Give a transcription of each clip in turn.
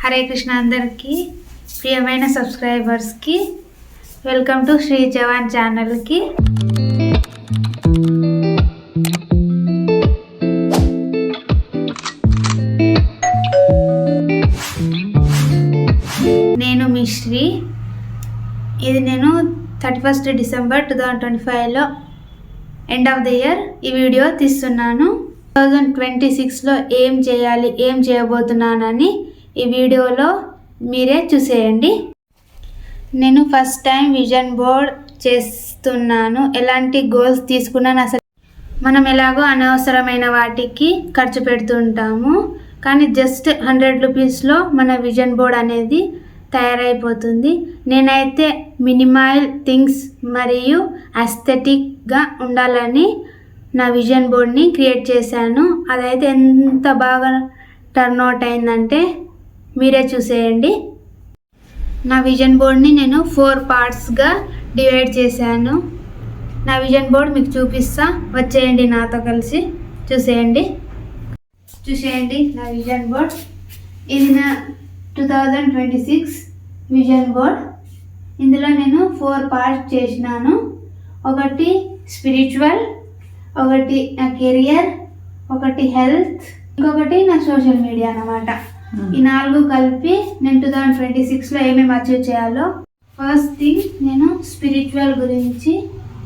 హరే కృష్ణ అందరికీ ప్రియమైన సబ్స్క్రైబర్స్కి వెల్కమ్ టు శ్రీ జవాన్ ఛానల్కి. నేను మీ శ్రీ. ఇది నేను 31st డిసెంబర్ 2025లో ఎండ్ ఆఫ్ ద ఇయర్ ఈ వీడియో తీస్తున్నాను. 2026లో ఏం చేయాలి, ఏం చేయబోతున్నానని ఈ వీడియోలో మీరే చూసేయండి. నేను ఫస్ట్ టైం విజన్ బోర్డ్ చేస్తున్నాను. ఎలాంటి గోల్స్ తీసుకున్నాను, అసలు మనం ఎలాగో అనవసరమైన వాటికి ఖర్చు పెడుతుంటాము, కానీ జస్ట్ 100 రూపీస్లో మన విజన్ బోర్డ్ అనేది తయారైపోతుంది. నేనైతే మినిమల్ థింగ్స్ మరియు అస్థెటిక్గా ఉండాలని నా విజన్ బోర్డ్ని క్రియేట్ చేశాను. అదైతే ఎంత బాగా టర్న్ అవుట్ అయిందంటే మీరే చూసేయండి. నా విజన్ బోర్డ్ని నేను 4 పార్ట్స్గా డివైడ్ చేశాను. నా విజన్ బోర్డ్ మీకు చూపిస్తా, వచ్చేయండి నాతో కలిసి చూసేయండి నా విజన్ బోర్డ్. ఇది నా 2026 విజన్ బోర్డ్. ఇందులో నేను 4 పార్ట్స్ చేసినాను. ఒకటి స్పిరిచువల్, ఒకటి నా కెరియర్, ఒకటి హెల్త్, ఇంకొకటి నా సోషల్ మీడియా అన్నమాట. ఈ 4 కలిపి నేను 2026లో ఏమేమి అచీవ్ చేయాలో. ఫస్ట్ థింగ్, నేను స్పిరిచువల్ గురించి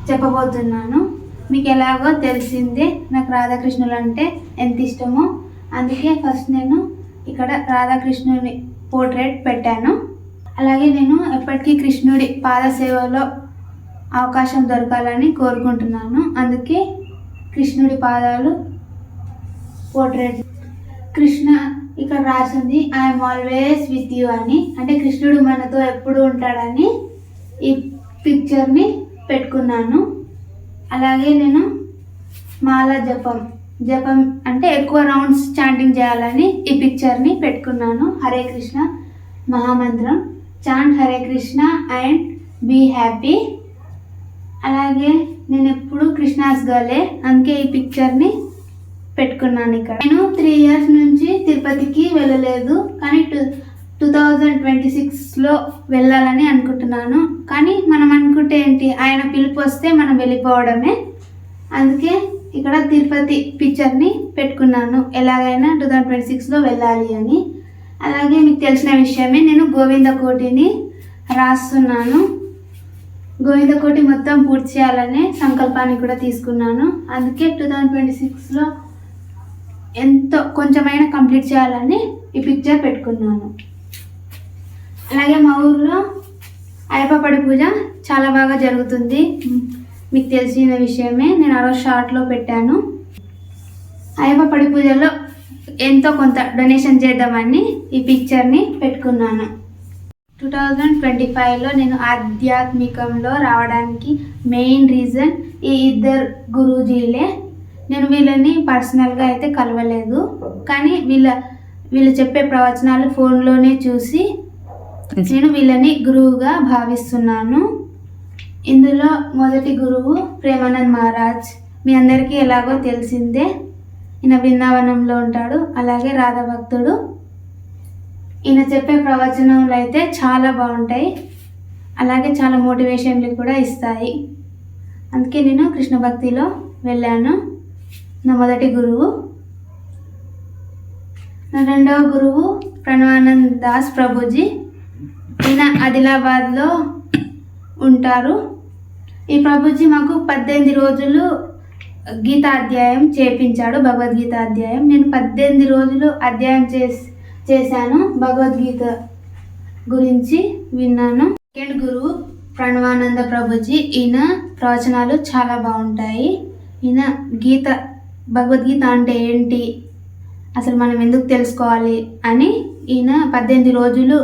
చెప్పబోతున్నాను. మీకు ఎలాగో తెలిసిందే, నాకు రాధాకృష్ణులు అంటే ఎంత ఇష్టమో. అందుకే ఫస్ట్ నేను ఇక్కడ రాధాకృష్ణుని పోర్ట్రేట్ పెట్టాను. అలాగే నేను ఎప్పటికీ కృష్ణుడి పాదసేవలో అవకాశం దొరకాలని కోరుకుంటున్నాను. అందుకే కృష్ణుడి పాదాలు పోర్ట్రేట్. కృష్ణ ఇక్కడ రాసింది ఐఎమ్ ఆల్వేస్ విత్ యూ అని, అంటే కృష్ణుడు మనతో ఎప్పుడు ఉంటాడని ఈ పిక్చర్ని పెట్టుకున్నాను. అలాగే నేను మాల జపం అంటే ఎక్కువ రౌండ్స్ చాంటింగ్ చేయాలని ఈ పిక్చర్ని పెట్టుకున్నాను. హరే కృష్ణ మహామంత్రం, chant Hare Krishna and be happy. అలాగే నేను ఎప్పుడు కృష్ణాస్ గర్లే, అందుకే ఈ పిక్చర్ని పెట్టుకున్నాను ఇక్కడ. నేను 3 ఇయర్స్ నుంచి తిరుపతికి వెళ్ళలేదు, కానీ 2026లో వెళ్ళాలని అనుకుంటున్నాను. కానీ మనం అనుకుంటే ఏంటి, ఆయన పిలుపు వస్తే మనం వెళ్ళిపోవడమే. అందుకే ఇక్కడ తిరుపతి పిక్చర్ని పెట్టుకున్నాను, ఎలాగైనా 2026లో వెళ్ళాలి అని. అలాగే మీకు తెలిసిన విషయమే, నేను గోవింద కోటిని రాస్తున్నాను. గోవింద కోటి మొత్తం పూర్తి చేయాలనే సంకల్పాన్ని కూడా తీసుకున్నాను. అందుకే 2026లో ఎంతో కొంచెమైనా కంప్లీట్ చేయాలని ఈ పిక్చర్ పెట్టుకున్నాను. అలాగే మా ఊర్లో అయ్యప్ప పడి పూజ చాలా బాగా జరుగుతుంది, మీకు తెలిసిన విషయమే. నేను ఆ రోజు షార్ట్లో పెట్టాను. అయ్యప్ప పడి పూజలో ఎంతో కొంత డొనేషన్ చేద్దామని ఈ పిక్చర్ని పెట్టుకున్నాను. 2025లో నేను ఆధ్యాత్మికంలో రావడానికి మెయిన్ రీజన్ ఈ 2 గురూజీలే. నేను వీళ్ళని పర్సనల్గా అయితే కలవలేదు, కానీ వీళ్ళు చెప్పే ప్రవచనాలు ఫోన్లోనే చూసి నేను వీళ్ళని గురువుగా భావిస్తున్నాను. ఇందులో మొదటి గురువు ప్రేమానంద్ మహారాజ్. మీ అందరికీ ఎలాగో తెలిసిందే, ఈయన బృందావనంలో ఉంటాడు. అలాగే రాధా భక్తుడు. ఈయన చెప్పే ప్రవచనాలు అయితే చాలా బాగుంటాయి, అలాగే చాలా మోటివేషన్లు కూడా ఇస్తాయి. అందుకే నేను కృష్ణ భక్తిలో వెళ్ళాను. నా మొదటి గురువు. నా రెండవ గురువు ప్రణవానంద్ దాస్ ప్రభుజీ. ఈయన ఆదిలాబాద్లో ఉంటారు. ఈ ప్రభుజీ మాకు 18 రోజులు గీతాధ్యాయం చేపించాడు, భగవద్గీత అధ్యాయం. నేను 18 రోజులు అధ్యాయం చేశాను, భగవద్గీత గురించి విన్నాను. సెకండ్ గురువు ప్రణవానంద ప్రభుజీ. ఈయన ప్రవచనాలు చాలా బాగుంటాయి. ఈయన భగవద్గీత అంటే ఏంటి, అసలు మనం ఎందుకు తెలుసుకోవాలి అని ఈయన 18 రోజులు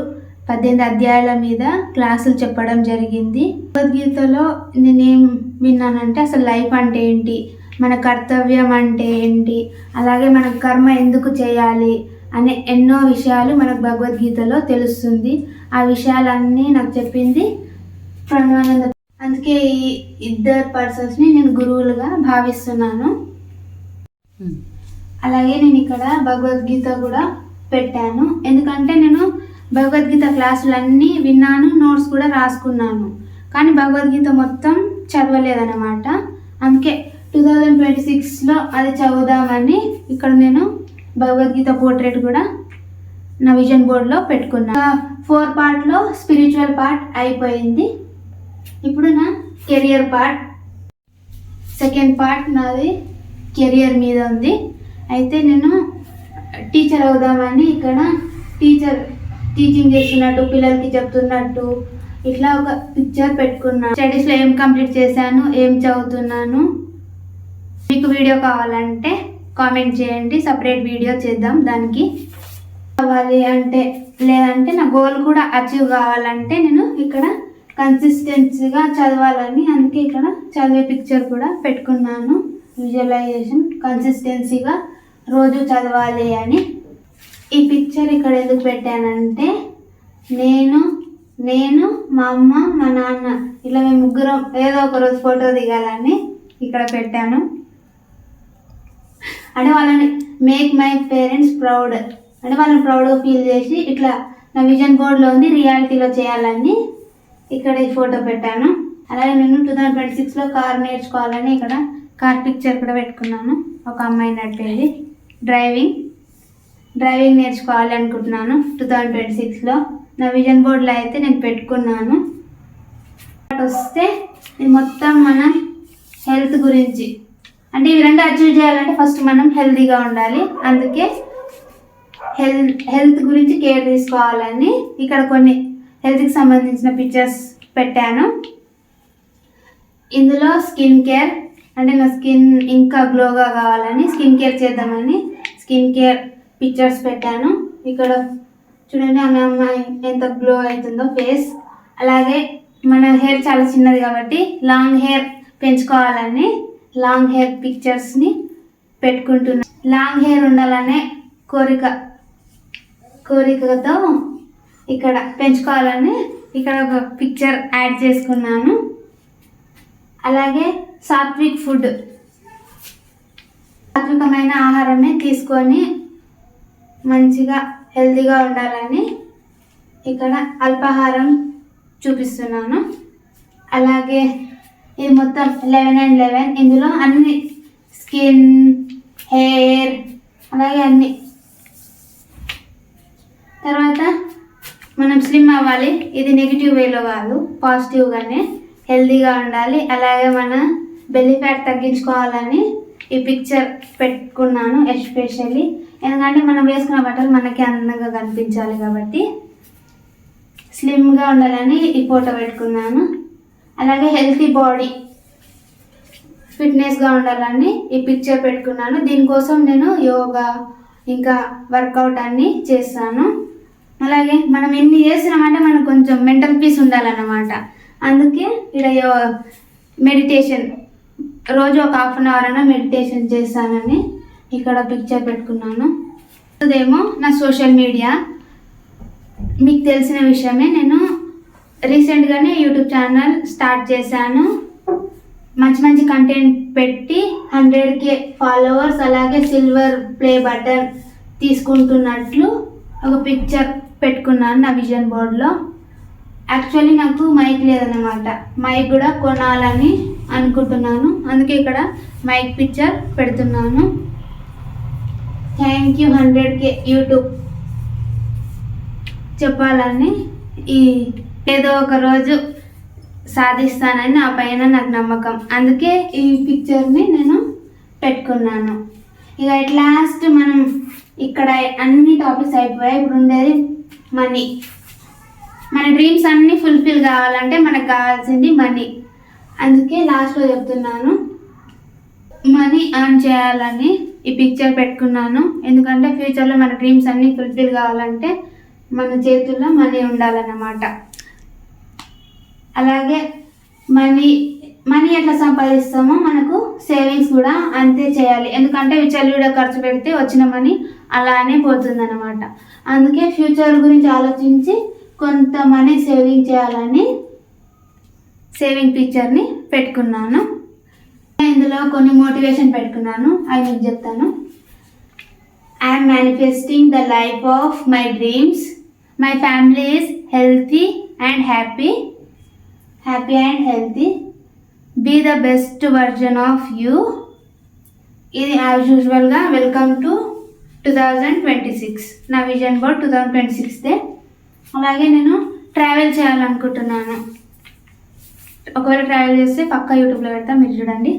18 అధ్యాయాల మీద క్లాసులు చెప్పడం జరిగింది. భగవద్గీతలో నేనేం విన్నానంటే, అసలు లైఫ్ అంటే ఏంటి, మన కర్తవ్యం అంటే ఏంటి, అలాగే మన కర్మ ఎందుకు చేయాలి అనే ఎన్నో విషయాలు మనకు భగవద్గీతలో తెలుస్తుంది. ఆ విషయాలన్నీ నాకు చెప్పింది ప్రణవానంద. అందుకే ఈ 2 పర్సన్స్ని నేను గురువులుగా భావిస్తున్నాను. అలాగే నేను ఇక్కడ భగవద్గీత కూడా పెట్టాను, ఎందుకంటే నేను భగవద్గీత క్లాసులన్నీ విన్నాను, నోట్స్ కూడా రాసుకున్నాను. కానీ భగవద్గీత మొత్తం చదవలేదన్నమాట. అందుకే 2026లో అది చదువుదామని ఇక్కడ నేను భగవద్గీత పోర్ట్రేట్ కూడా నా విజన్ బోర్డ్లో పెట్టుకున్నా. 4 పార్ట్లో స్పిరిచువల్ పార్ట్ అయిపోయింది. ఇప్పుడు నా కెరియర్ పార్ట్, సెకండ్ పార్ట్ నాది కెరియర్ మీద ఉంది. అయితే నేను టీచర్ అవుదామని ఇక్కడ టీచింగ్ చేస్తున్నట్టు, పిల్లలకి చెప్తున్నట్టు ఇట్లా ఒక పిక్చర్ పెట్టుకున్నాను. స్టడీస్లో ఏం కంప్లీట్ చేశాను, ఏం చదువుతున్నాను. మీకు వీడియో కావాలంటే కామెంట్ చేయండి, సపరేట్ వీడియో చేద్దాం దానికి. కావాలి అంటే లేదంటే నా గోల్ కూడా అచీవ్ కావాలంటే నేను ఇక్కడ కన్సిస్టెన్సీగా చదవాలని, అందుకే ఇక్కడ చదివే పిక్చర్ కూడా పెట్టుకున్నాను. విజువలైజేషన్ కన్సిస్టెన్సీగా రోజు చదవాలి అని. ఈ పిక్చర్ ఇక్కడ ఎందుకు పెట్టానంటే నేను మా అమ్మ, మా నాన్న ఇలా మేము ముగ్గురం ఏదో ఒక రోజు ఫోటో దిగాలని ఇక్కడ పెట్టాను. అంటే వాళ్ళని మేక్ మై పేరెంట్స్ ప్రౌడ్, అంటే వాళ్ళని ప్రౌడ్గా ఫీల్ చేసి ఇట్లా నా విజన్ బోర్డ్లో ఉంది, రియాలిటీలో చేయాలని ఇక్కడ ఈ ఫోటో పెట్టాను. అలాగే నేను 2026లో కార్ నేర్చుకోవాలని ఇక్కడ కార్ పిక్చర్ కూడా పెట్టుకున్నాను. ఒక అమ్మాయి నడిపేది, డ్రైవింగ్ నేర్చుకోవాలి అనుకుంటున్నాను 2026లో. నా విజన్ బోర్డ్లో అయితే నేను పెట్టుకున్నాను. వస్తే ఇది మొత్తం మన హెల్త్ గురించి, అంటే ఇవి రెండు అచీవ్ చేయాలంటే ఫస్ట్ మనం హెల్తీగా ఉండాలి. అందుకే హెల్త్ గురించి కేర్ తీసుకోవాలని ఇక్కడ కొన్ని హెల్త్కి సంబంధించిన పిక్చర్స్ పెట్టాను. ఇందులో స్కిన్ కేర్, అంటే నా స్కిన్ ఇంకా గ్లోగా కావాలని స్కిన్ కేర్ చేద్దామని స్కిన్ కేర్ పిక్చర్స్ పెట్టాను. ఇక్కడ చూడండి ఆమె అమ్మాయి ఎంత గ్లో అవుతుందో ఫేస్. అలాగే మన హెయిర్ చాలా చిన్నది కాబట్టి లాంగ్ హెయిర్ పెంచుకోవాలని లాంగ్ హెయిర్ పిక్చర్స్ని పెట్టుకుంటున్నాను. లాంగ్ హెయిర్ ఉండాలనే కోరికతో ఇక్కడ పెంచుకోవాలని ఇక్కడ ఒక పిక్చర్ యాడ్ చేసుకున్నాను. అలాగే సాత్వికమైన ఆహారాన్ని తీసుకొని మంచిగా హెల్తీగా ఉండాలని ఇక్కడ అల్పాహారం చూపిస్తున్నాను. అలాగే ఇది మొత్తం 11 and 11, ఇందులో అన్ని స్కిన్, హెయిర్ అలాగే అన్ని. తర్వాత మనం స్లిమ్ అవ్వాలి, ఇది నెగిటివ్ వేలో కాదు, పాజిటివ్గానే హెల్తీగా ఉండాలి. అలాగే మన బెల్లీ ఫ్యాట్ తగ్గించుకోవాలని ఈ పిక్చర్ పెట్టుకున్నాను ఎస్పెషల్లీ. ఎందుకంటే మనం వేసుకున్న బట్టలు మనకి అందంగా కనిపించాలి కాబట్టి స్లిమ్గా ఉండాలని ఈ ఫోటో పెట్టుకున్నాను. అలాగే హెల్తీ బాడీ, ఫిట్నెస్గా ఉండాలని ఈ పిక్చర్ పెట్టుకున్నాను. దీనికోసం నేను యోగా ఇంకా వర్కౌట్ అన్నీ చేస్తాను. అలాగే మనం ఎన్ని చేస్తున్నామంటే మనకు కొంచెం మెంటల్ పీస్ ఉండాలన్నమాట. అందుకే ఇక్కడ మెడిటేషన్, రోజు ఒక 1/2 hour అయినా మెడిటేషన్ చేస్తానని ఇక్కడ పిక్చర్ పెట్టుకున్నాను. అదేమో నా సోషల్ మీడియా, మీకు తెలిసిన విషయమే. నేను రీసెంట్గానే యూట్యూబ్ ఛానల్ స్టార్ట్ చేశాను. మంచి కంటెంట్ పెట్టి 100K ఫాలోవర్స్, అలాగే సిల్వర్ ప్లే బటన్ తీసుకుంటున్నట్లు ఒక పిక్చర్ పెట్టుకున్నాను నా విజన్ బోర్డ్లో. యాక్చువల్లీ నాకు మైక్ లేదన్నమాట, మైక్ కూడా కొనాలని అనుకుంటున్నాను. అందుకే ఇక్కడ మైక్ పిక్చర్ పెడుతున్నాను. థ్యాంక్ యూ 100K యూట్యూబ్ చెప్పాలని, ఏదో ఒక రోజు సాధిస్తానని నా పైన నాకు నమ్మకం. అందుకే ఈ పిక్చర్ని నేను పెట్టుకున్నాను. ఇక ఎట్ లాస్ట్ మనం ఇక్కడ అన్ని టాపిక్స్ అయిపోయాయి. ఇప్పుడు ఉండేది మనీ. మన డ్రీమ్స్ అన్నీ ఫుల్ఫిల్ కావాలంటే మనకు కావాల్సింది మనీ. అందుకే లాస్ట్లో చెప్తున్నాను, మనీ ఎర్న్ చేయాలని ఈ పిక్చర్ పెట్టుకున్నాను. ఎందుకంటే ఫ్యూచర్లో మన డ్రీమ్స్ అన్నీ ఫుల్ఫిల్ కావాలంటే మన చేతుల్లో మనీ ఉండాలన్నమాట. అలాగే మనీ ఎట్లా సంపాదిస్తామో మనకు సేవింగ్స్ కూడా అంతే చేయాలి. ఎందుకంటే విచ్చలవిడిగా ఖర్చు పెడితే వచ్చిన మనీ అలానే పోతుందన్నమాట. అందుకే ఫ్యూచర్ గురించి ఆలోచించి కొంత మనీ సేవింగ్ చేయాలని సేవింగ్ పిక్చర్ని పెట్టుకున్నాను. ఇందులో కొన్ని మోటివేషన్ పెట్టుకున్నాను, అవి మీకు చెప్తాను. I'm manifesting the life of my dreams. My family is healthy and happy and healthy. Be the best version of you. ఇది యాజ్ యూజువల్గా వెల్కమ్ టు 2026 నా విజన్ బోర్డ్ 2026దే. అలాగే నేను ట్రావెల్ చేయాలనుకుంటున్నాను. ఒకవేళ ట్రావెల్ చేస్తే పక్కా యూట్యూబ్లో పెడతా, మీరు చూడండి.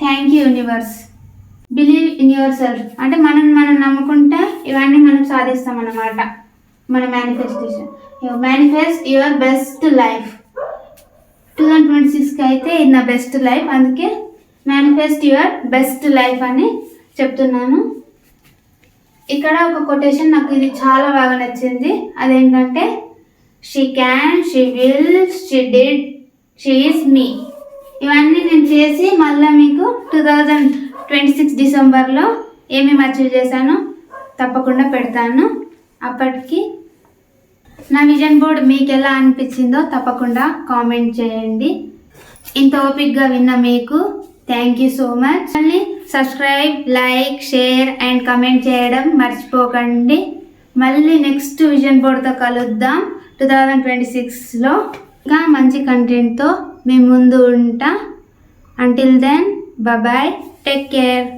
Thank you universe. Believe in yourself అంటే మనం నమ్ముకుంటే ఇవన్నీ మనం సాధిస్తాం అన్నమాట. మన manifestation. Manifest your best life. 2026కి అయితే ఇది నా బెస్ట్ లైఫ్, అందుకే మేనిఫెస్ట్ యువర్ బెస్ట్ లైఫ్ అని చెప్తున్నాను. ఇక్కడ ఒక కొటేషన్ నాకు ఇది చాలా బాగా నచ్చింది. అదేంటంటే she can, she will, she did, she is me. ఇవన్నీ నేను చేసి మళ్ళీ మీకు 2026 డిసెంబర్లో ఏమేమి అచీవ్ చేశానో తప్పకుండా పెడతాను. అప్పటికి నా విజన్ బోర్డ్ మీకు ఎలా అనిపించిందో తప్పకుండా కామెంట్ చేయండి. ఇంత ఓపిక్గా విన్న మీకు థ్యాంక్ యూ సో మచ్. మళ్ళీ subscribe, like, share and comment చేయడం మర్చిపోకండి. మళ్ళీ నెక్స్ట్ విజన్ బోర్డ్తో కలుద్దాం 2026లో. ఇంకా మంచి కంటెంట్తో మీ ముందు ఉంటా. Until then bye, take care.